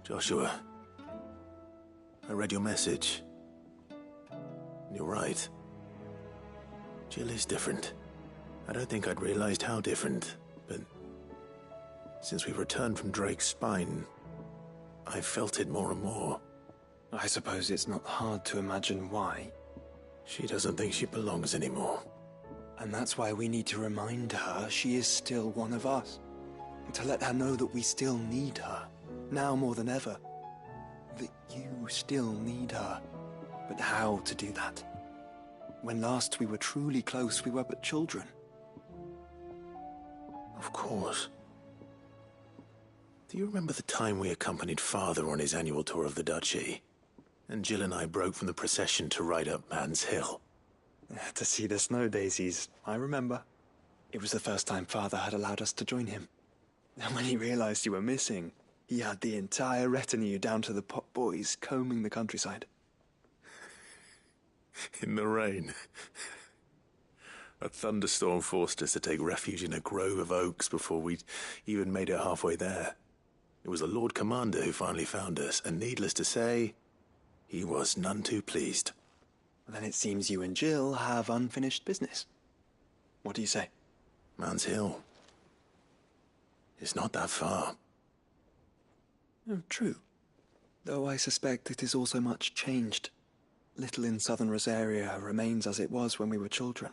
Joshua, I read your message. You're right. Jill is different. I don't think I'd realized how different, but since we returned from Drake's spine, I've felt it more and more. I suppose it's not hard to imagine why. She doesn't think she belongs anymore. And that's why we need to remind her she is still one of us. To let her know that we still need her, now more than ever. That you still need her. But how to do that? When last we were truly close, we were but children. Of course. Do you remember the time we accompanied Father on his annual tour of the Duchy? And Jill and I broke from the procession to ride up Man's Hill. To see the snow daisies, I remember. It was the first time Father had allowed us to join him. And when he realized you were missing, he had the entire retinue down to the pot boys combing the countryside. In the rain. A thunderstorm forced us to take refuge in a grove of oaks before we'd even made it halfway there. It was the Lord Commander who finally found us, and needless to say, he was none too pleased. Then it seems you and Jill have unfinished business. What do you say? Man's Hill. It's not that far. Oh, true. Though I suspect it is also much changed. Little in southern Rosaria remains as it was when we were children.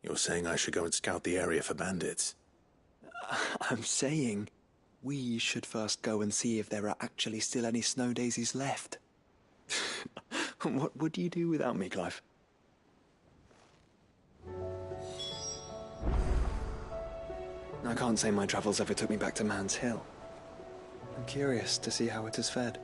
You're saying I should go and scout the area for bandits? I'm saying we should first go and see if there are actually still any snow daisies left. What would you do without me, Clive? I can't say my travels ever took me back to Man's Hill. I'm curious to see how it has fared.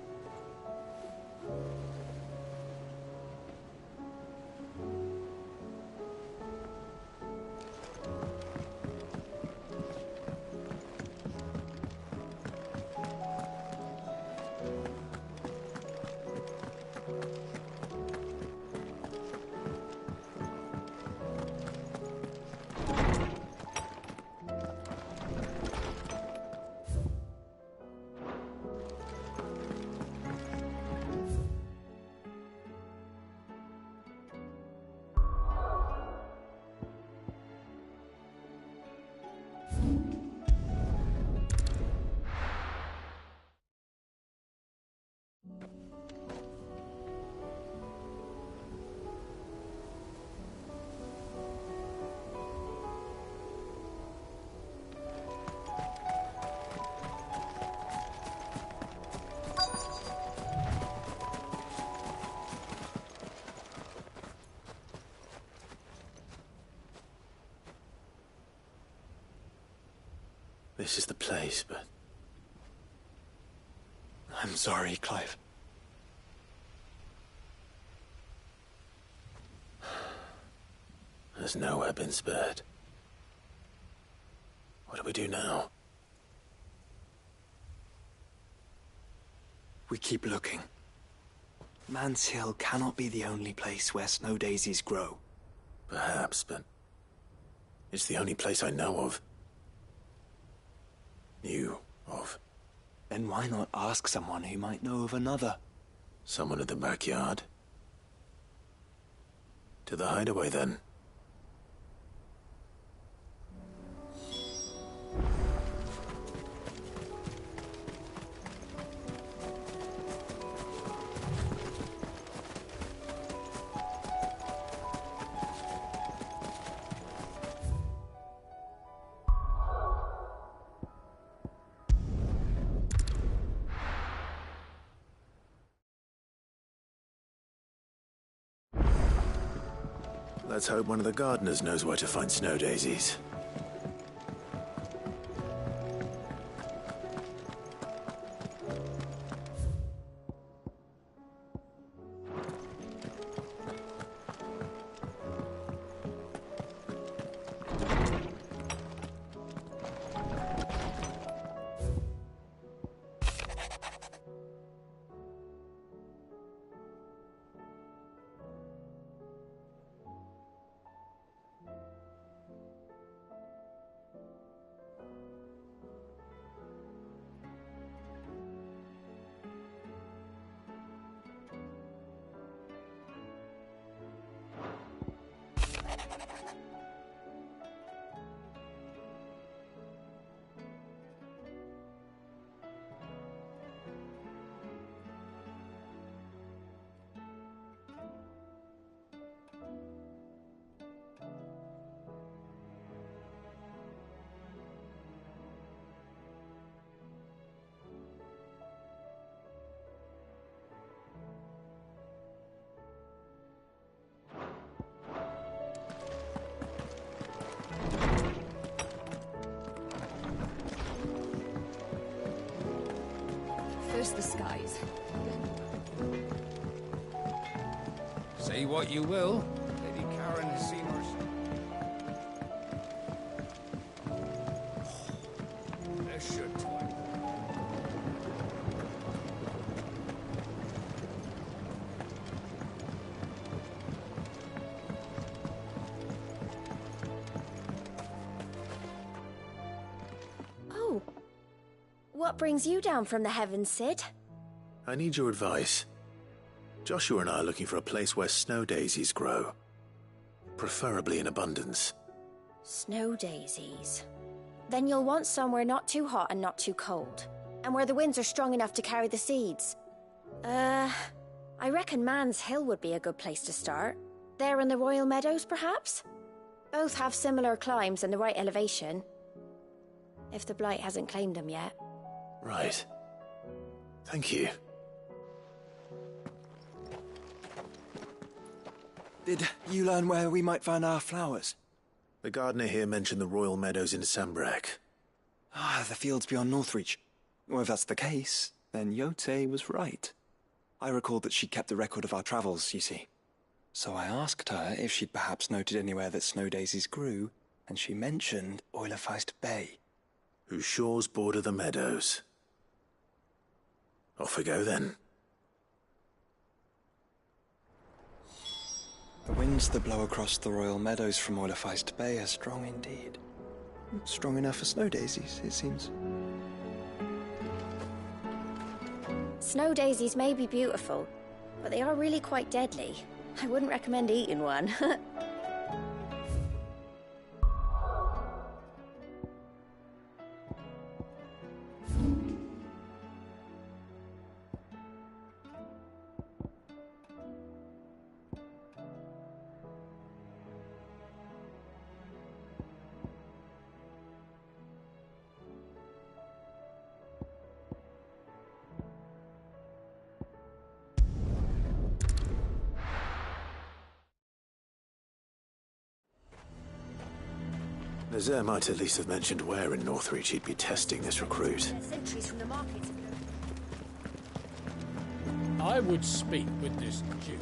This is the place, but... I'm sorry, Clive. Has nowhere been spared. What do we do now? We keep looking. Man's Hill cannot be the only place where snow daisies grow. Perhaps, but... it's the only place I know of. Knew of. Then why not ask someone who might know of another? Someone in the backyard? To the hideaway, then. Let's hope one of the gardeners knows where to find snow daisies. curse the skies. Say what you will, Lady Karen has seen her... This should time. Oh. What brings you down from the heavens, Sid? I need your advice. Joshua and I are looking for a place where snow daisies grow. Preferably in abundance. Snow daisies. Then you'll want somewhere not too hot and not too cold. And where the winds are strong enough to carry the seeds. I reckon Man's Hill would be a good place to start. There in the Royal Meadows, perhaps? Both have similar climbs and the right elevation. If the Blight hasn't claimed them yet. Right. Thank you. Did you learn where we might find our flowers? The gardener here mentioned the Royal Meadows in Sambrak. Ah, the fields beyond Northreach. Well, if that's the case, then Yote was right. I recalled that she kept a record of our travels, you see. So I asked her if she'd perhaps noted anywhere that snow daisies grew, and she mentioned Oilefeist Bay. Whose shores border the meadows. Off we go then. The winds that blow across the Royal Meadows from Oilefeist Bay are strong indeed. Strong enough for snow daisies, it seems. Snow daisies may be beautiful, but they are really quite deadly. I wouldn't recommend eating one. Nazaire might at least have mentioned where in Northreach he'd be testing this recruit. Sentries from the market. I would speak with this Duke.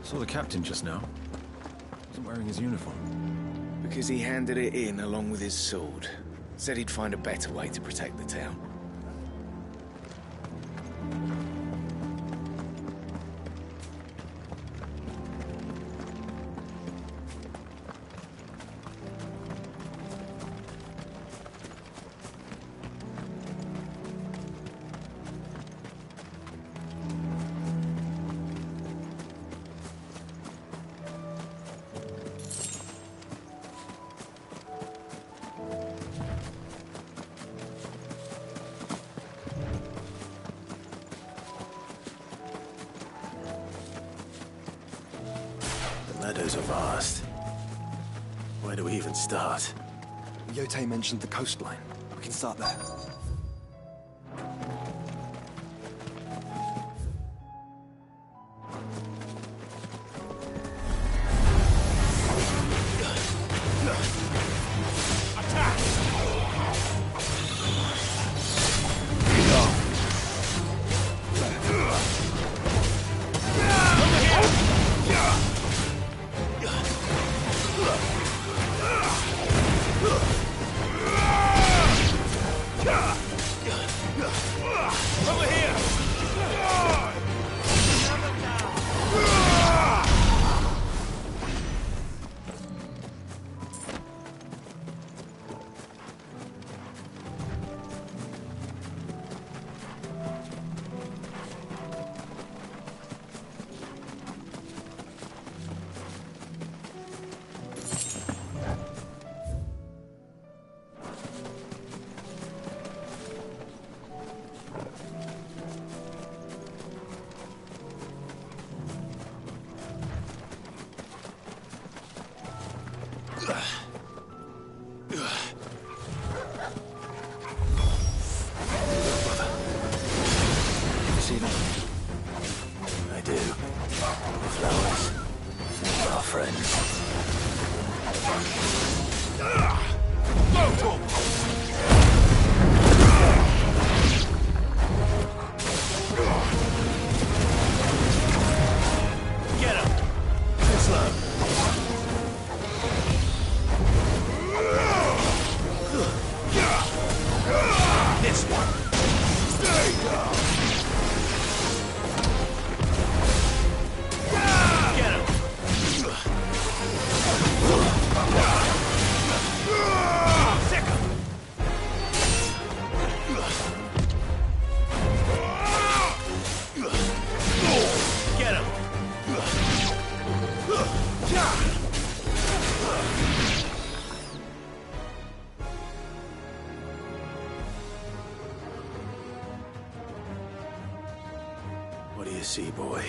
Saw the captain just now. Wasn't wearing his uniform. Because he handed it in along with his sword. Said he'd find a better way to protect the town. The meadows are vast. Where do we even start? Yote mentioned the coastline. We can start there. Yeah! you see, boy.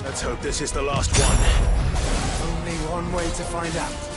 Let's hope this is the last one. Only one way to find out.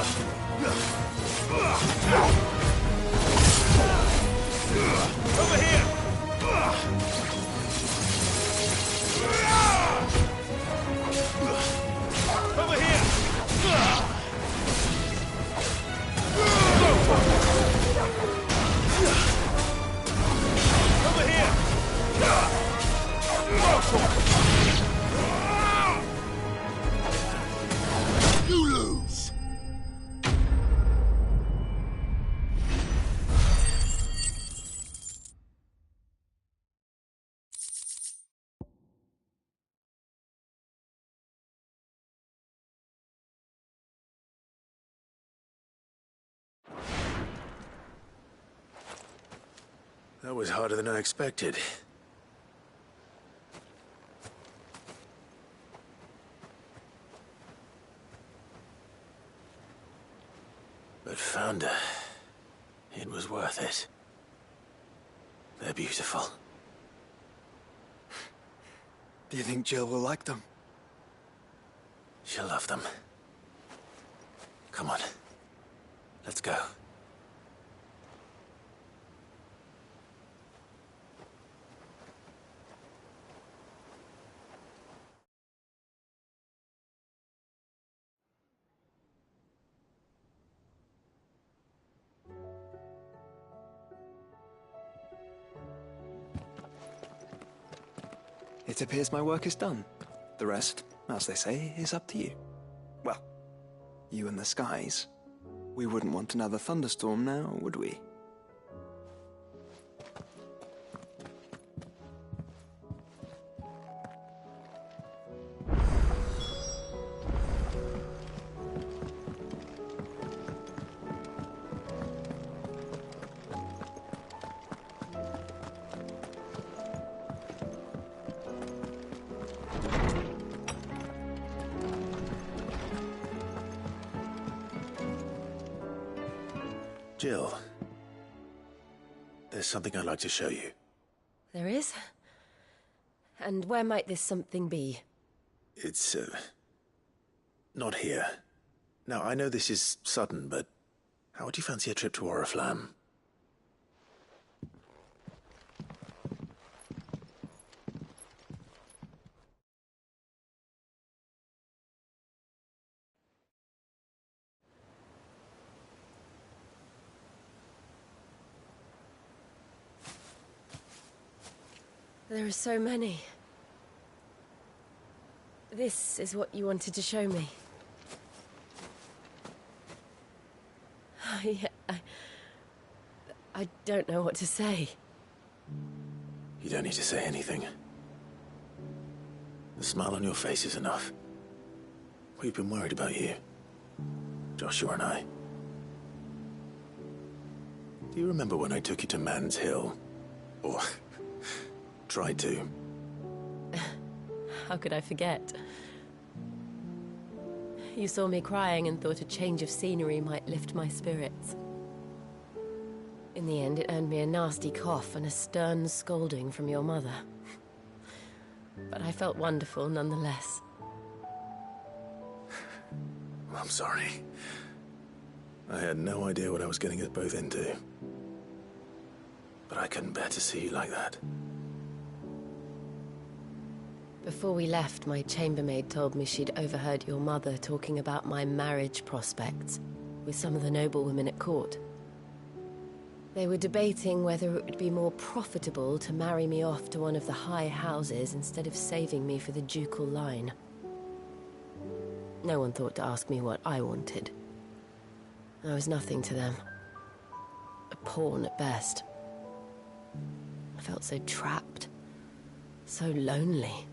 Over here! Over here! Over here! You lose! That was harder than I expected. But found her. It was worth it. They're beautiful. Do you think Jill will like them? She'll love them. Come on. Let's go. It appears my work is done. The rest, as they say, is up to you. Well, you and the skies. We wouldn't want another thunderstorm now, would we? Jill, there's something I'd like to show you. There is? And where might this something be? It's, not here. Now, I know this is sudden, but how would you fancy a trip to Oriflamme? There are so many. This is what you wanted to show me. I don't know what to say. You don't need to say anything. The smile on your face is enough. We've been worried about you. Joshua and I. Do you remember when I took you to Man's Hill? Or tried to? How could I forget? You saw me crying and thought a change of scenery might lift my spirits. In the end, it earned me a nasty cough and a stern scolding from your mother. But I felt wonderful nonetheless. I'm sorry. I had no idea what I was getting us both into. But I couldn't bear to see you like that. Before we left, my chambermaid told me she'd overheard your mother talking about my marriage prospects with some of the noblewomen at court. They were debating whether it would be more profitable to marry me off to one of the high houses instead of saving me for the ducal line. No one thought to ask me what I wanted. I was nothing to them. A pawn at best. I felt so trapped, so lonely.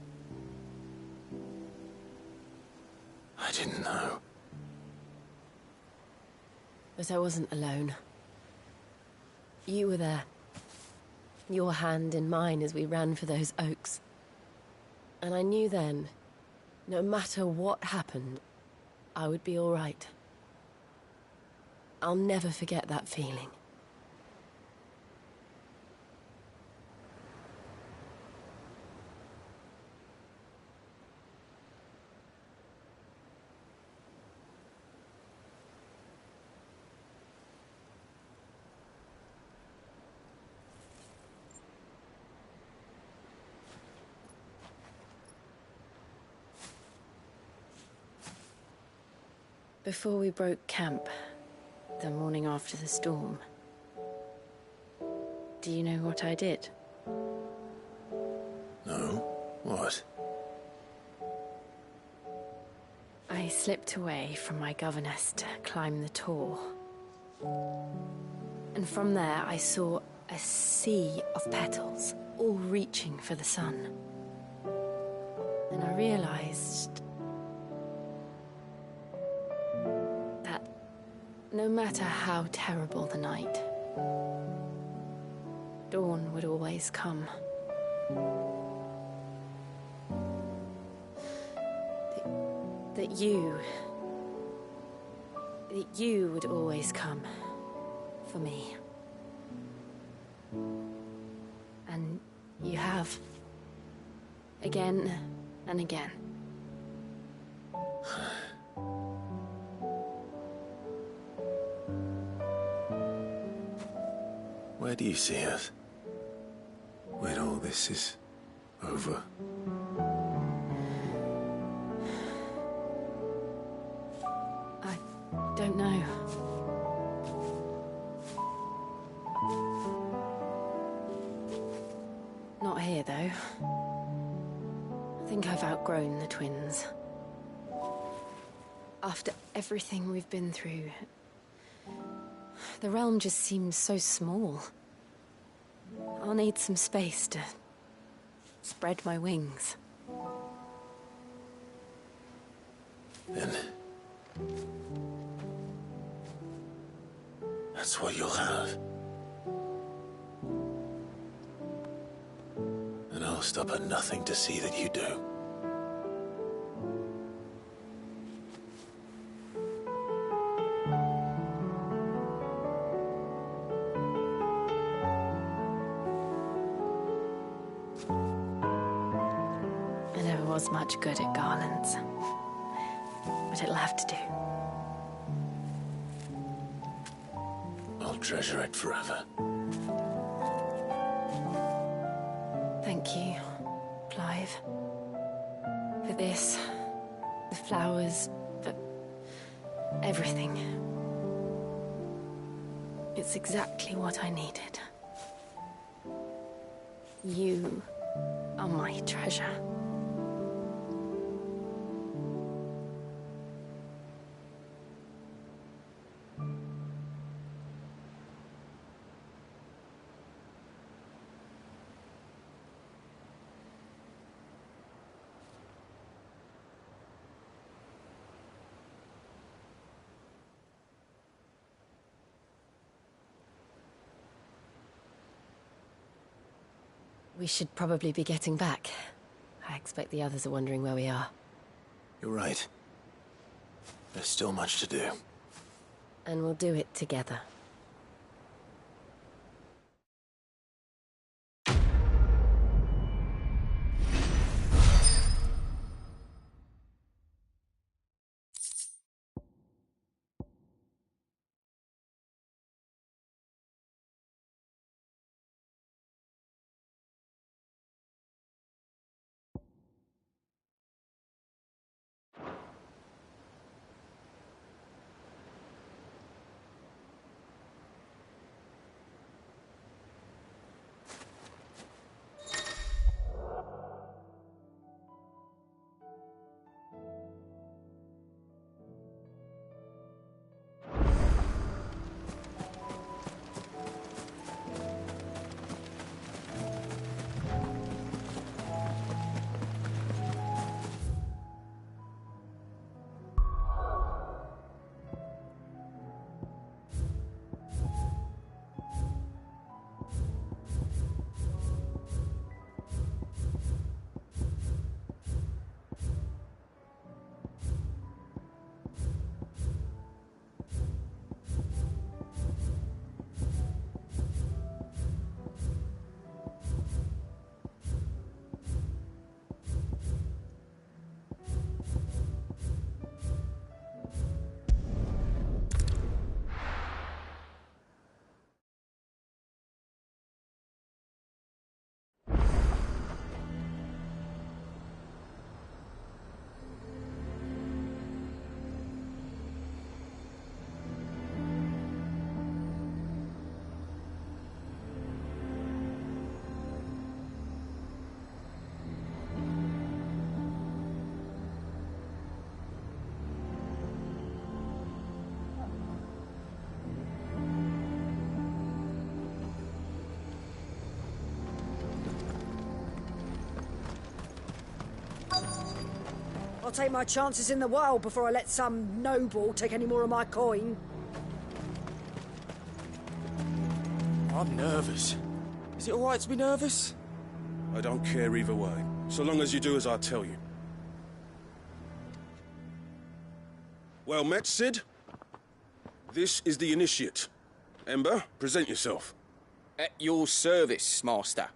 I didn't know. But I wasn't alone. You were there. Your hand in mine as we ran for those oaks. And I knew then, no matter what happened, I would be all right. I'll never forget that feeling. Before we broke camp, the morning after the storm, do you know what I did? No? What? I slipped away from my governess to climb the tor. And from there I saw a sea of petals, all reaching for the sun. And I realized that no matter how terrible the night, dawn would always come. That you would always come for me. And you have. Again and again. Where do you see us? When all this is over? I don't know. Not here, though. I think I've outgrown the twins. After everything we've been through, the realm just seems so small. I'll need some space to spread my wings. Then that's what you'll have. And I'll stop at nothing to see that you do. I never was much good at garlands, but it'll have to do. I'll treasure it forever. Thank you, Clive. For this, the flowers, for everything. It's exactly what I needed. You are my treasure. We should probably be getting back. I expect the others are wondering where we are. You're right. There's still much to do. And we'll do it together. I'll take my chances in the wild before I let some noble take any more of my coin. I'm nervous. Is it alright to be nervous? I don't care either way, so long as you do as I tell you. Well met, Sid. This is the Initiate. Ember, present yourself. At your service, Master.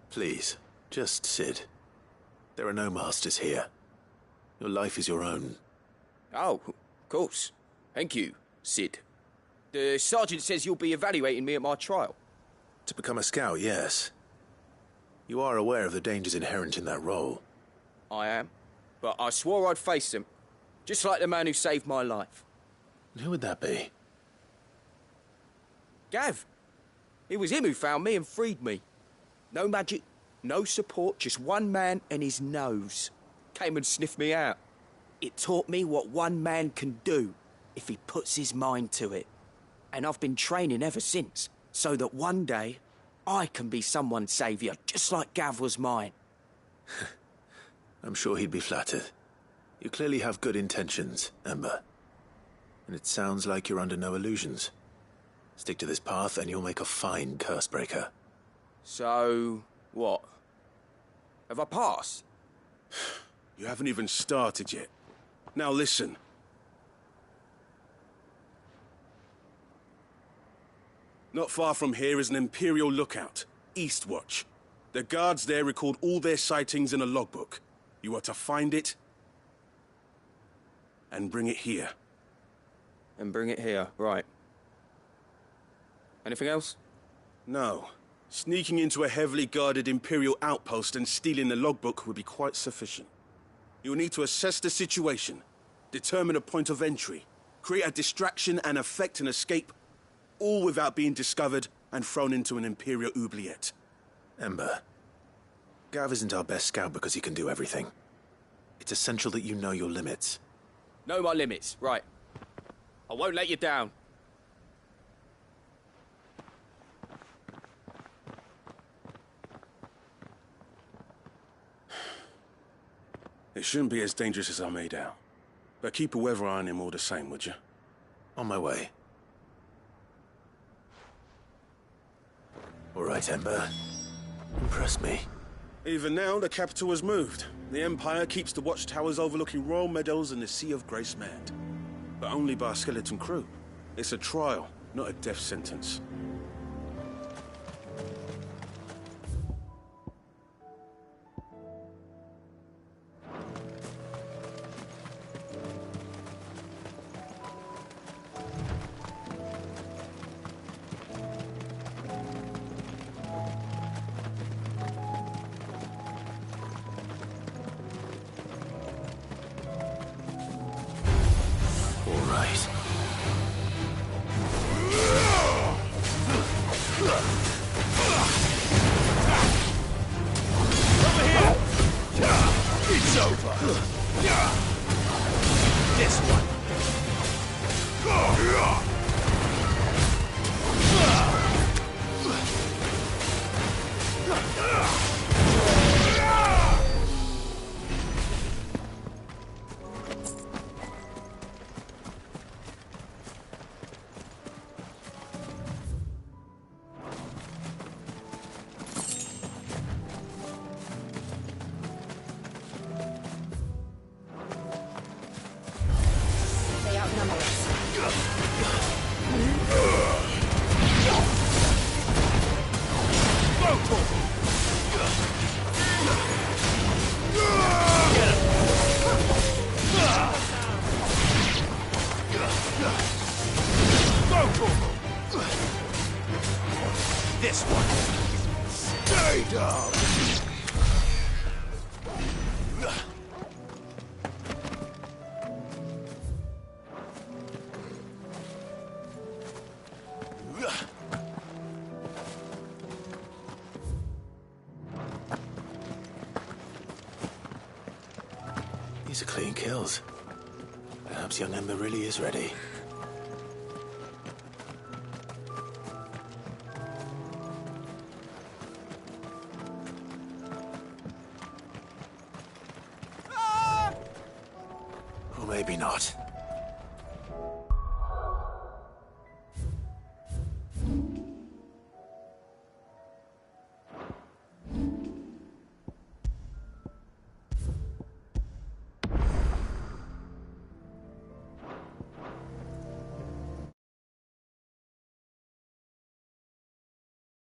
Please, just Sid. There are no masters here. Your life is your own. Oh, of course. Thank you, Sid. The Sergeant says you'll be evaluating me at my trial. To become a scout, yes. You are aware of the dangers inherent in that role. I am. But I swore I'd face them. Just like the man who saved my life. And who would that be? Gav. It was him who found me and freed me. No magic, no support, just one man and his nose. Came and sniffed me out. It taught me what one man can do if he puts his mind to it. And I've been training ever since, so that one day I can be someone's saviour, just like Gav was mine. I'm sure he'd be flattered. You clearly have good intentions, Ember. And it sounds like you're under no illusions. Stick to this path and you'll make a fine cursebreaker. So, what? Have I passed? You haven't even started yet. Now listen. Not far from here is an Imperial lookout, Eastwatch. The guards there record all their sightings in a logbook. You are to find it and bring it here. And bring it here, right. Anything else? No. Sneaking into a heavily guarded Imperial outpost and stealing the logbook would be quite sufficient. You will need to assess the situation, determine a point of entry, create a distraction and effect an escape, all without being discovered and thrown into an Imperial oubliette. Ember, Gav isn't our best scout because he can do everything. It's essential that you know your limits. Know my limits, right. I won't let you down. It shouldn't be as dangerous as I made out. But keep a weather eye on him all the same, would you? On my way. All right, Ember. Impress me. Even now, the capital has moved. The Empire keeps the watchtowers overlooking royal meadows and the Sea of Grace manned. But only by a skeleton crew. It's a trial, not a death sentence. This one. Stay down. These are clean kills. Perhaps young Ember really is ready. Or maybe not.